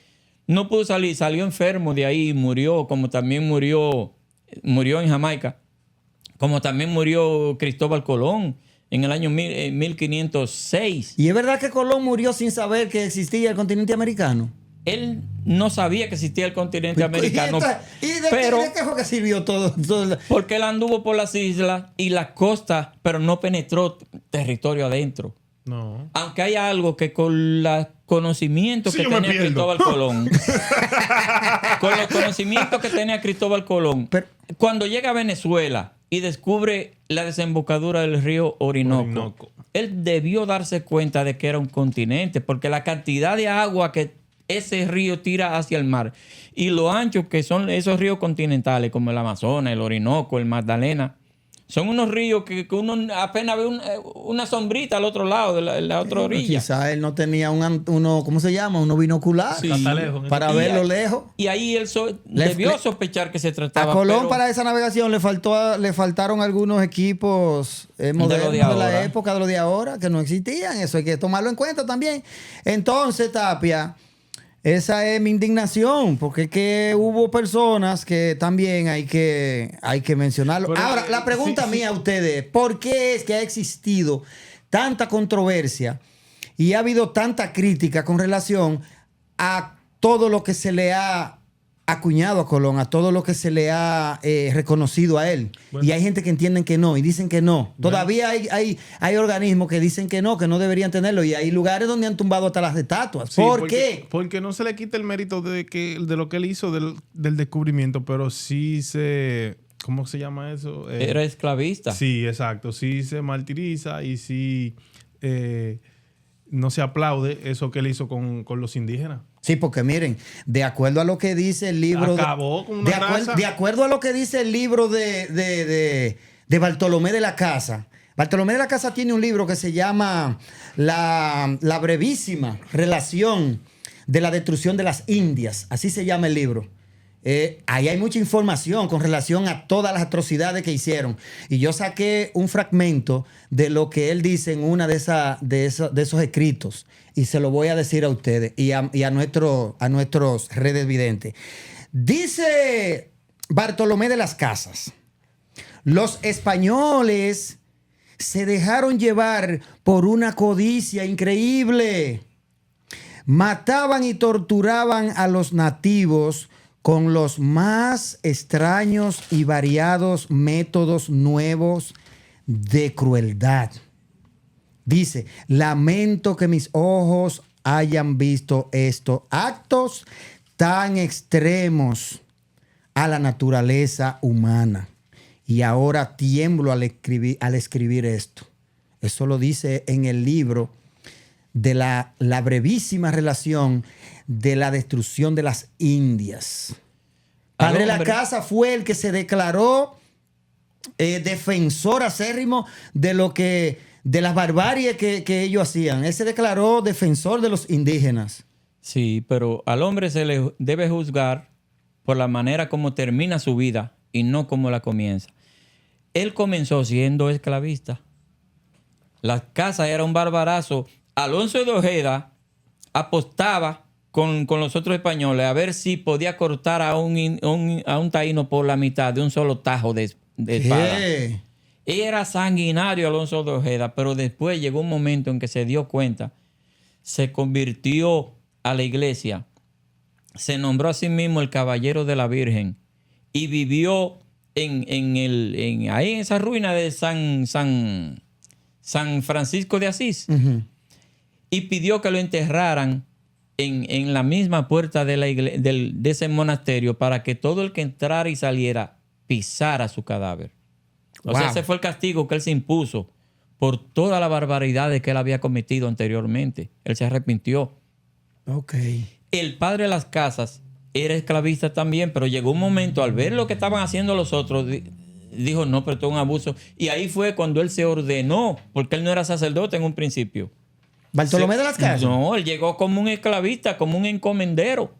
no pudo salir, salió enfermo de ahí y murió, como también murió en Jamaica, como también murió Cristóbal Colón en el año 1506. Y es verdad que Colón murió sin saber que existía el continente americano. Él no sabía que existía el continente americano, ¿Y de pero qué fue que sirvió todo? porque él anduvo por las islas y las costas, pero no penetró territorio adentro. No. Aunque hay algo que con los conocimientos Sí, que yo me tenía pierdo. Cristóbal Colón, con los conocimientos que tenía Cristóbal Colón, Pero- cuando llega a Venezuela y descubre la desembocadura del río Orinoco, Orinoco. él debió darse cuenta de que era un continente, porque la cantidad de agua que ese río tira hacia el mar y lo ancho que son esos ríos continentales, como el Amazonas, el Orinoco, el Magdalena, son unos ríos que uno apenas ve una sombrita al otro lado, de la otra orilla. Quizás él no tenía uno, ¿cómo se llama? Uno binocular Sí. para verlo lejos. Y ahí él debió sospechar que se trataba. A Colón pero para esa navegación le faltaron algunos equipos modernos de la época, de los de ahora, que no existían. Eso hay que tomarlo en cuenta también. Entonces, Tapia, esa es mi indignación, porque es que hubo personas que también hay que mencionarlo. Pero, ahora, la pregunta mía a ustedes, ¿por qué es que ha existido tanta controversia y ha habido tanta crítica con relación a todo lo que se le ha acuñado a Colón, a todo lo que se le ha reconocido a él? Bueno. Y hay gente que entienden que no y dicen que no. Bueno. Todavía hay organismos que dicen que no deberían tenerlo, y hay lugares donde han tumbado hasta las estatuas. Sí, ¿Por qué? Porque no se le quita el mérito de lo que él hizo del descubrimiento, pero sí se... ¿Cómo se llama eso? Era esclavista. Sí, exacto. Sí se martiriza y sí no se aplaude eso que él hizo con los indígenas. Sí, porque miren, de acuerdo a lo que dice el libro... Acabó con una raza. De acuerdo a lo que dice el libro de Bartolomé de la Casa. Bartolomé de la Casa tiene un libro que se llama La brevísima relación de la destrucción de las Indias. Así se llama el libro. Ahí hay mucha información con relación a todas las atrocidades que hicieron. Y yo saqué un fragmento de lo que él dice en una de esos escritos. Y se lo voy a decir a ustedes y a nuestros redes videntes. Dice Bartolomé de las Casas: los españoles se dejaron llevar por una codicia increíble. Mataban y torturaban a los nativos con los más extraños y variados métodos nuevos de crueldad. Dice: lamento que mis ojos hayan visto estos actos tan extremos a la naturaleza humana. Y ahora tiemblo al escribir esto. Eso lo dice en el libro de la brevísima relación de la destrucción de las Indias. Padre de la Casa fue el que se declaró defensor acérrimo de las barbaries que ellos hacían. Él se declaró defensor de los indígenas. Sí, pero al hombre se le debe juzgar por la manera como termina su vida y no como la comienza. Él comenzó siendo esclavista. La casa era un barbarazo. Alonso de Ojeda apostaba con los otros españoles a ver si podía cortar a un taíno por la mitad de un solo tajo de espada. Era sanguinario Alonso de Ojeda, pero después llegó un momento en que se dio cuenta, se convirtió a la iglesia, se nombró a sí mismo el Caballero de la Virgen y vivió ahí en esa ruina de San Francisco de Asís. Uh-huh. Y pidió que lo enterraran en la misma puerta de ese monasterio para que todo el que entrara y saliera pisara su cadáver. O sea, ese fue el castigo que él se impuso por todas las barbaridades que él había cometido anteriormente. Él se arrepintió. Okay. El padre de las casas era esclavista también, pero llegó un momento, al ver lo que estaban haciendo los otros, dijo, no, pero esto es un abuso. Y ahí fue cuando él se ordenó, porque él no era sacerdote en un principio. ¿Bartolomé de las Casas? No, él llegó como un esclavista, como un encomendero.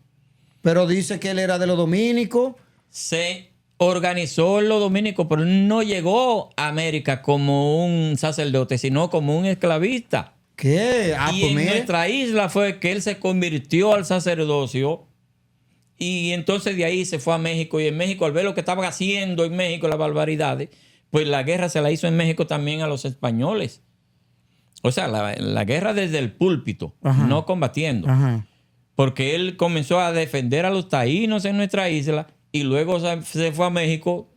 Pero dice que él era de los dominicos. Se organizó en los dominicos, pero no llegó a América como un sacerdote, sino como un esclavista. ¿Qué? Y en nuestra isla fue que él se convirtió al sacerdocio y entonces de ahí se fue a México. Y en México, al ver lo que estaban haciendo en México, las barbaridades, pues la guerra se la hizo en México también a los españoles. O sea, la guerra desde el púlpito, ajá, no combatiendo. Ajá. Porque él comenzó a defender a los taínos en nuestra isla y luego se fue a México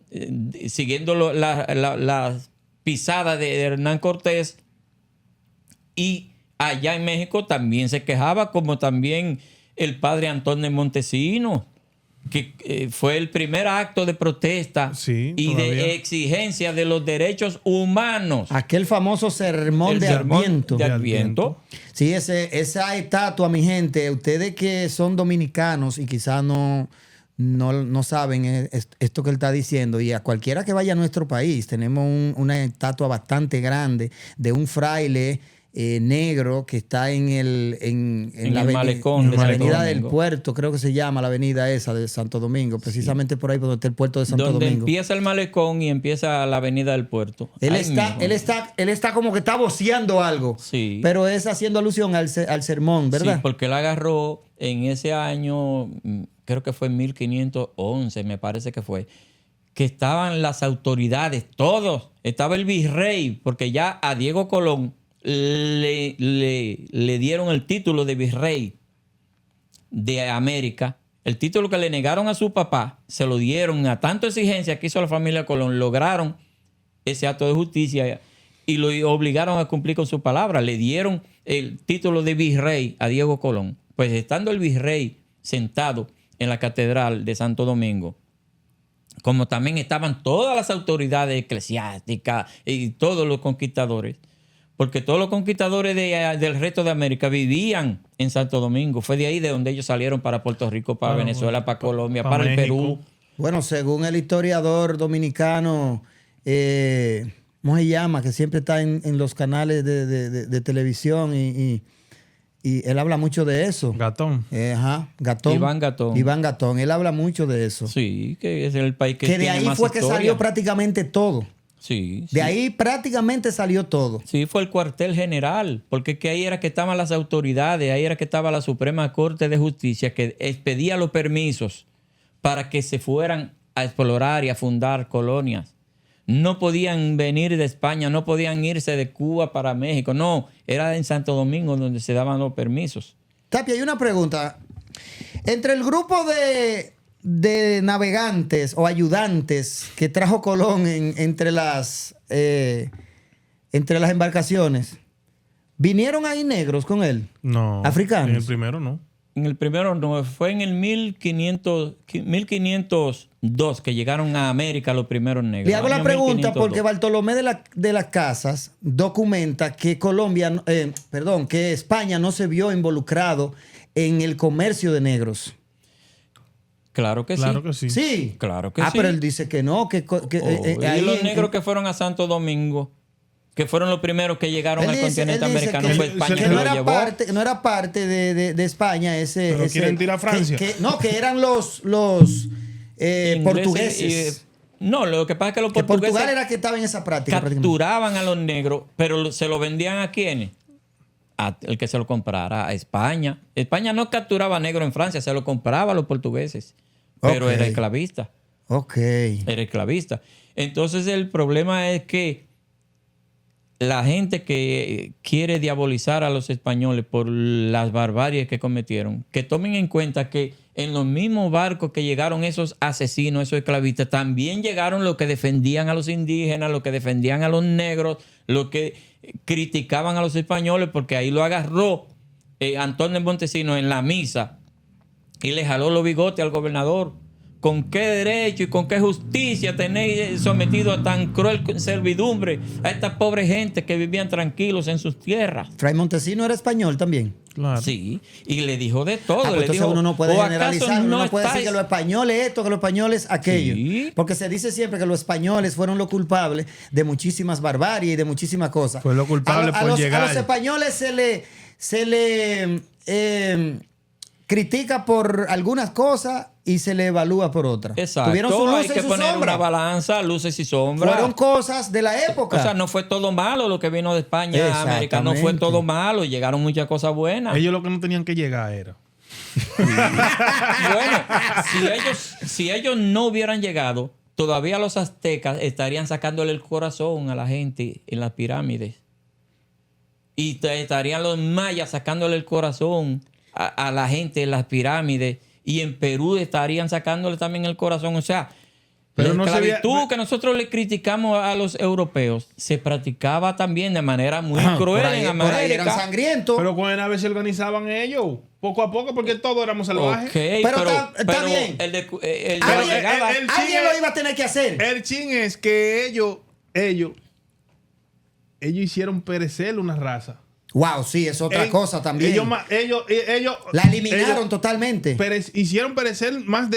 siguiendo las pisadas de Hernán Cortés. Y allá en México también se quejaba, como también el padre Antón de Montesinos. que fue el primer acto de protesta Sí, y todavía. de exigencia de los derechos humanos. Aquel famoso sermón El de sermón Adviento. de Adviento. Sí, esa estatua, mi gente, ustedes que son dominicanos y quizás no saben esto que él está diciendo, y a cualquiera que vaya a nuestro país, tenemos una estatua bastante grande de un fraile negro que está en En la el malecón de la Santo avenida del Domingo. Puerto, creo que se llama la avenida esa de Santo Domingo, precisamente por ahí por donde está el puerto de Santo Donde Domingo. empieza el malecón y empieza la avenida del puerto. Él Ahí está, mismo. él está como que está voceando algo. Sí. Pero es haciendo alusión al sermón, ¿verdad? Sí, porque él agarró en ese año, creo que fue en 1511, me parece que fue, que estaban las autoridades, todos. Estaba el virrey, porque ya a Diego Colón le dieron el título de virrey de América. El título que le negaron a su papá, se lo dieron a tanta exigencia que hizo la familia Colón. Lograron ese acto de justicia y lo obligaron a cumplir con su palabra. Le dieron el título de virrey a Diego Colón. Pues estando el virrey sentado en la catedral de Santo Domingo, como también estaban todas las autoridades eclesiásticas y todos los conquistadores, porque todos los conquistadores del resto de América vivían en Santo Domingo. Fue de ahí de donde ellos salieron para Puerto Rico, para Venezuela, para Colombia, para el México. Perú. Bueno, según el historiador dominicano, ¿cómo se llama? Que siempre está en los canales de televisión y él habla mucho de eso. Gatón. Ajá, Gatón. Iván Gatón. Iván Gatón, él habla mucho de eso. Sí, que es el país que Que de tiene ahí más fue que historia. salió prácticamente todo. Sí, De sí. ahí prácticamente salió todo. Sí, fue el cuartel general, porque que ahí era que estaban las autoridades, ahí era que estaba la Suprema Corte de Justicia que expedía los permisos para que se fueran a explorar y a fundar colonias. No podían venir de España, no podían irse de Cuba para México, no, era en Santo Domingo donde se daban los permisos. Tapia, hay una pregunta. Entre el grupo de navegantes o ayudantes que trajo Colón entre las embarcaciones, ¿vinieron ahí negros con él? No. ¿Africanos? En el primero no. En el primero no, fue en el 1502 que llegaron a América los primeros negros. Le hago la Año pregunta 1502. porque Bartolomé de las Casas documenta que que España no se vio involucrado en el comercio de negros. Claro que Claro sí. que sí. Sí. Claro que sí. Pero él dice que no, que Y ahí los en- negros que fueron a Santo Domingo, que fueron los primeros que llegaron Él al dice- continente él dice americano, que- fue él- España que que no lo era llevó. parte, no era parte de España ese. Pero quieren tirar a Francia. Que eran los Ingleses portugueses. no, lo que pasa es que los Que Portugal portugueses era que estaba en esa práctica. prácticamente. capturaban a los negros, pero se lo vendían ¿a quiénes? A el que se lo comprara, a España. España no capturaba negro en Francia, se lo compraba a los portugueses, pero Ok. era esclavista. Ok. Era esclavista. Entonces el problema es que la gente que quiere diabolizar a los españoles por las barbaries que cometieron, que tomen en cuenta que en los mismos barcos que llegaron esos asesinos, esos esclavistas, también llegaron los que defendían a los indígenas, los que defendían a los negros, los que criticaban a los españoles, porque ahí lo agarró Antonio Montesinos en la misa y le jaló los bigotes al gobernador. ¿Con qué derecho y con qué justicia tenéis sometido a tan cruel servidumbre a esta pobre gente que vivían tranquilos en sus tierras? Fray Montesino era español también. Claro. Sí, y le dijo de todo. Pues le entonces dijo, uno no puede ¿o acaso generalizar, uno no puede decir estáis- que los españoles esto, que los españoles aquello. Sí. Porque se dice siempre que los españoles fueron los culpables de muchísimas barbaries y de muchísimas cosas. Fue lo culpable por A llegar. los españoles se le critica por algunas cosas y se le evalúa por otras. Exacto, Tuvieron su luz hay y que su poner sombra. una balanza, luces y sombras. Fueron cosas de la época. O sea, no fue todo malo lo que vino de España a América, no fue Exactamente. todo malo, llegaron muchas cosas buenas. Ellos lo que no tenían que llegar era. Bueno, si ellos no hubieran llegado, todavía los aztecas estarían sacándole el corazón a la gente en las pirámides. Y estarían los mayas sacándole el corazón a la gente en las pirámides. Y en Perú estarían sacándole también el corazón. O sea, Pero La no se veía- esclavitud que nosotros le criticamos a los europeos se practicaba también de manera muy Por cruel ahí, en por ahí eran América. sangrientos. Pero con el ave se organizaban ellos, poco a poco, porque todos éramos salvajes. Ok, Pero está bien. el de Alguien, llegaba- alguien lo iba a tener que hacer. El chin es que ellos hicieron perecer una raza. Wow, sí, es otra cosa también. Ellos La eliminaron ellos totalmente. hicieron perecer más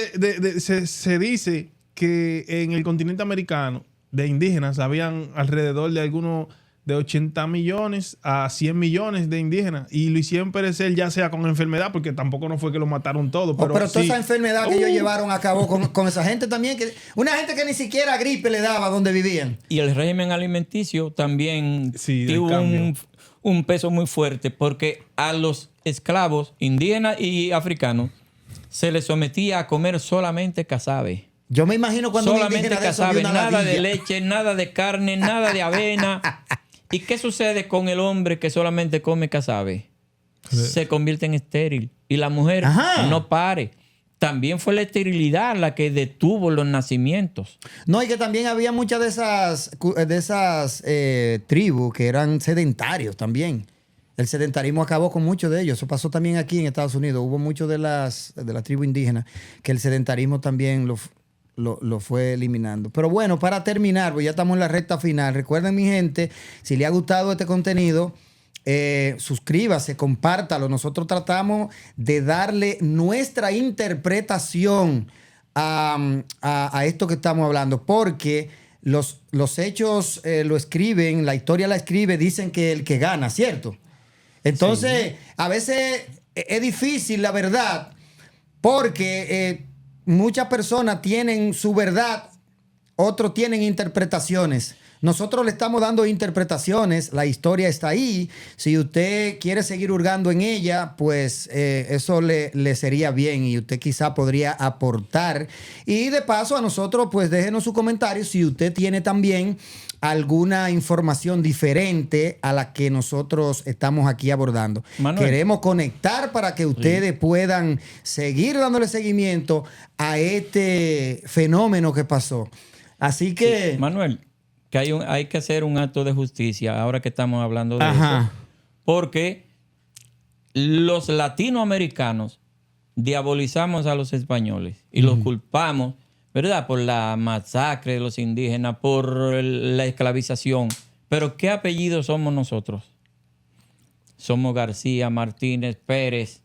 se dice que en el continente americano de indígenas habían alrededor de algunos de 80 millones a 100 millones de indígenas y lo hicieron perecer ya sea con enfermedad, porque tampoco no fue que lo mataron todos. Pero toda sí. esa enfermedad que ellos llevaron a cabo con esa gente también, una gente que ni siquiera gripe le daba donde vivían. Y el régimen alimenticio también Sí, tuvo cambio. un peso muy fuerte porque a los esclavos indígenas y africanos se les sometía a comer solamente casabe. Yo me imagino cuando un Solamente indígena de eso vio casabe, una nada de ladilla. leche, nada de carne, nada de avena. ¿Y qué sucede con el hombre que solamente come casabe? Se convierte en estéril y la mujer Ajá. no pare. También fue la esterilidad la que detuvo los nacimientos. No, y que también había muchas de esas tribus que eran sedentarios también. El sedentarismo acabó con muchos de ellos. Eso pasó también aquí en Estados Unidos. Hubo muchos de las tribus indígenas que el sedentarismo también lo fue eliminando. Pero bueno, para terminar, pues ya estamos en la recta final. Recuerden, mi gente, si le ha gustado este contenido, suscríbase, compártalo. Nosotros tratamos de darle nuestra interpretación a esto que estamos hablando, porque los hechos lo escriben, la historia la escribe, dicen que el que gana, ¿cierto? Entonces, a veces es difícil, la verdad, porque muchas personas tienen su verdad, otros tienen interpretaciones. Nosotros le estamos dando interpretaciones, la historia está ahí. Si usted quiere seguir hurgando en ella, pues eso le sería bien y usted quizá podría aportar. Y de paso a nosotros, pues déjenos su comentario si usted tiene también alguna información diferente a la que nosotros estamos aquí abordando. Manuel. Queremos conectar para que ustedes puedan seguir dándole seguimiento a este fenómeno que pasó. Así que... Sí, Manuel, que hay que hacer un acto de justicia ahora que estamos hablando de Ajá. eso. Porque los latinoamericanos diabolizamos a los españoles y los culpamos, ¿verdad? Por la masacre de los indígenas, por la esclavización. Pero ¿qué apellidos somos nosotros? Somos García, Martínez, Pérez,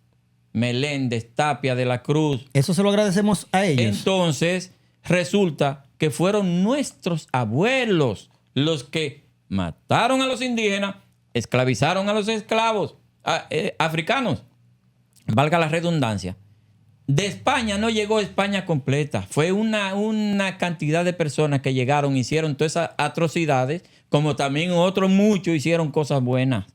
Meléndez, Tapia, de la Cruz. Eso se lo agradecemos a ellos. Entonces, resulta que fueron nuestros abuelos los que mataron a los indígenas, esclavizaron a los esclavos africanos. Valga la redundancia. De España no llegó España completa. Fue una cantidad de personas que llegaron, hicieron todas esas atrocidades, como también otros muchos hicieron cosas buenas.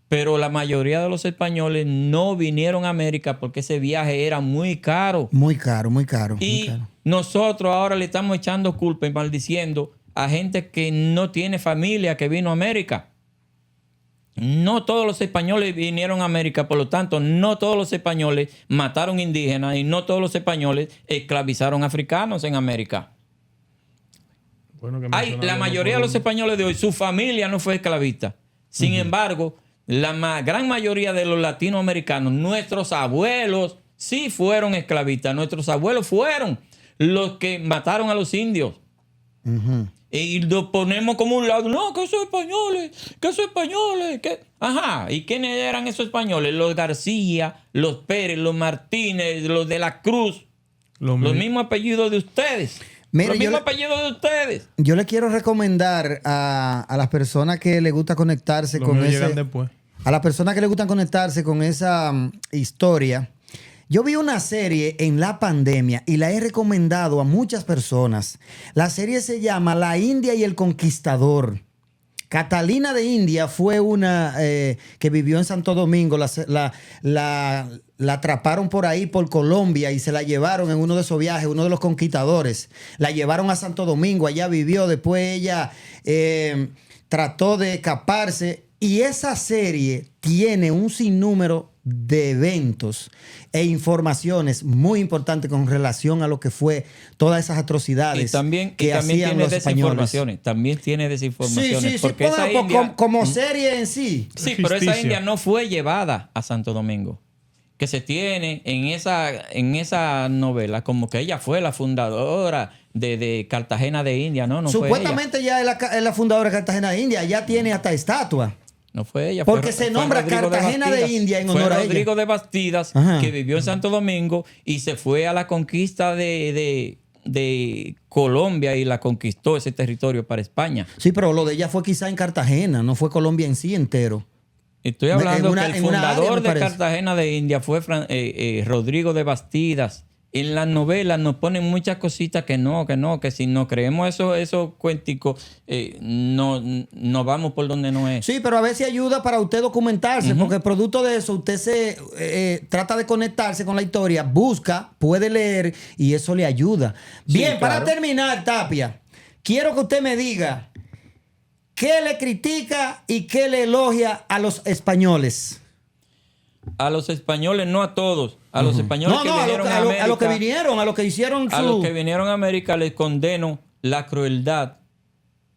Pero la mayoría de los españoles no vinieron a América porque ese viaje era muy caro. Muy caro, muy caro. Y muy caro. nosotros ahora le estamos echando culpa y maldiciendo a gente que no tiene familia que vino a América. No todos los españoles vinieron a América, por lo tanto, no todos los españoles mataron indígenas y no todos los españoles esclavizaron africanos en América. Bueno, que La mencionaron mayoría de los españoles de hoy, su familia no fue esclavista. Sin embargo, la gran mayoría de los latinoamericanos, nuestros abuelos sí fueron esclavistas. Nuestros abuelos fueron los que mataron a los indios. Y lo ponemos como un lado. No, que esos españoles, que esos españoles. Ajá. ¿Y quiénes eran esos españoles? Los García, los Pérez, los Martínez, los de la Cruz. Los mismos apellidos de ustedes. Mire, los mismos apellidos de ustedes. Yo le quiero recomendar a las personas que les gusta conectarse Los con míos ese... llegan después. A las personas que les gustan conectarse con esa historia. Yo vi una serie en la pandemia y la he recomendado a muchas personas. La serie se llama La India y el Conquistador. Catalina de India fue una que vivió en Santo Domingo. La atraparon por ahí, por Colombia, y se la llevaron en uno de esos viajes, uno de los conquistadores. La llevaron a Santo Domingo, allá vivió. Después ella trató de escaparse. Y esa serie tiene un sinnúmero de eventos e informaciones muy importantes con relación a lo que fue todas esas atrocidades que hacían los españoles. También tiene desinformaciones. Sí, porque esa India, como serie en sí. Sí, pero esa India no fue llevada a Santo Domingo. Que se tiene en esa novela como que ella fue la fundadora de Cartagena de India. No supuestamente fue ella. Ya es la fundadora de Cartagena de India. Ya tiene hasta estatua. No fue ella. Porque se nombra Cartagena de India en honor a ella. Rodrigo de Bastidas, que vivió en Santo Domingo y se fue a la conquista de Colombia y la conquistó ese territorio para España. Sí, pero lo de ella fue quizá en Cartagena, no fue Colombia en sí entero. Estoy hablando que el fundador de Cartagena de India fue Rodrigo de Bastidas. En la novela nos ponen muchas cositas que si no creemos esos cuenticos, no vamos por donde no es. Sí, pero a veces ayuda para usted documentarse, porque producto de eso usted se trata de conectarse con la historia, busca, puede leer y eso le ayuda. Bien, claro. Para terminar, Tapia, quiero que usted me diga qué le critica y qué le elogia a los españoles. A los españoles, no a todos. A los españoles que vinieron a América. A los que vinieron, a los que hicieron A los que vinieron a América les condeno la crueldad,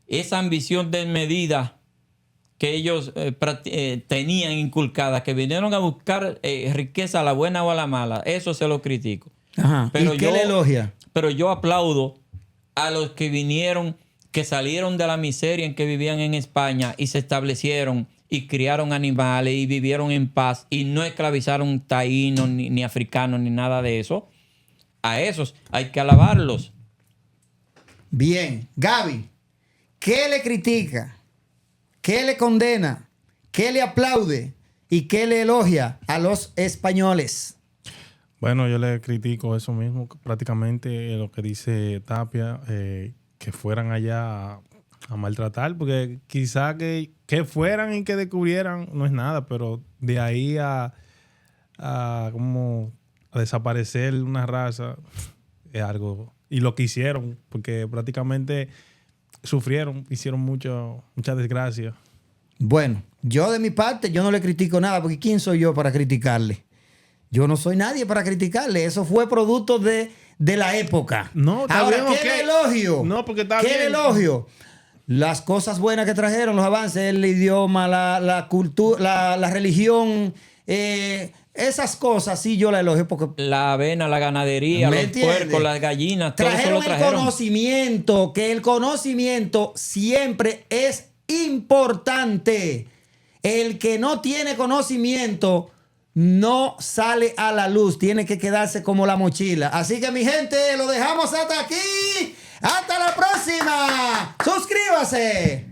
esa ambición desmedida que ellos tenían inculcada, que vinieron a buscar riqueza a la buena o a la mala. Eso se lo critico. Ajá. Pero ¿y qué le elogia? Pero yo aplaudo a los que vinieron, que salieron de la miseria en que vivían en España y se establecieron y criaron animales y vivieron en paz y no esclavizaron taínos ni africanos ni nada de eso. A esos hay que alabarlos. Bien. Gaby, ¿qué le critica? ¿Qué le condena? ¿Qué le aplaude? ¿Y qué le elogia a los españoles? Bueno, yo le critico eso mismo, prácticamente lo que dice Tapia, que fueran allá a maltratar, porque quizá que fueran y que descubrieran no es nada, pero de ahí a desaparecer una raza es algo. Y lo que hicieron, porque prácticamente sufrieron, hicieron mucha desgracia. Bueno, yo de mi parte, yo no le critico nada, porque ¿quién soy yo para criticarle? Yo no soy nadie para criticarle. Eso fue producto de la época. No, ahora, ¿qué le elogio? No, porque está ¿Qué bien. le elogio? Las cosas buenas que trajeron, los avances, el idioma, la cultura, la religión, esas cosas sí yo las elogio porque... La avena, la ganadería, los puercos, las gallinas, todo eso lo trajeron. El conocimiento, que el conocimiento siempre es importante. El que no tiene conocimiento no sale a la luz, tiene que quedarse como la mochila. Así que mi gente, lo dejamos hasta aquí. ¡Hasta la próxima! ¡Suscríbase!